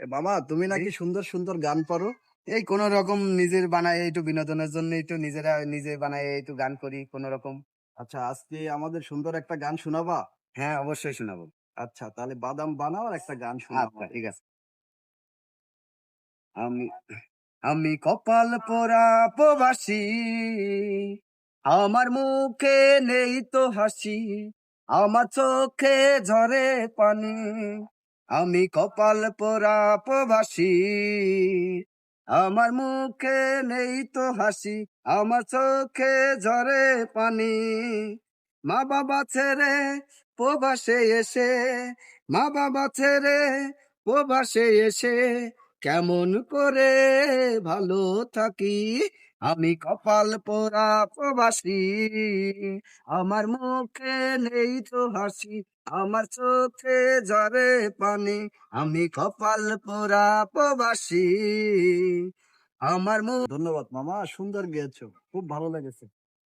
মামা তুমি নাকি সুন্দর সুন্দর গান পারো? এই কোন রকম নিজের বানায় একটু বিনোদনের জন্য একটু নিজেরা নিজে বানায় একটু গান করি কোন রকম। আচ্ছা, আজকে আমাদের সুন্দর একটা গান শোনাবা? হ্যাঁ, অবশ্যই শোনাবো। আচ্ছা, তাহলে বাদাম বানাও আর একটা গান শোনাও আচ্ছা, আমাদের। ঠিক আছে। আমি আমি কপাল পোড়া প্রবাসী, আমার মুখে নেই তো হাসি, আমার চোখে ঝরে পানি। আমি কপাল পোড়া প্রবাসী, আমার মুখে নেই তো হাসি, আমার চোখে ঝরে পানি। মা বাবা ছেড়ে প্রবাসে এসে, মা বাবা ছেড়ে প্রবাসে এসে কেমন করে ভালো থাকি। আমি কপাল পোড়া প্রবাসী, আমার মুখে নেই তো হাসি, আমার চোখে ঝরে পানি। আমি কপাল পোড়া প্রবাসী, আমার মুখ। ধন্যবাদ মামা, সুন্দর গেয়েছো, খুব ভালো লেগেছে।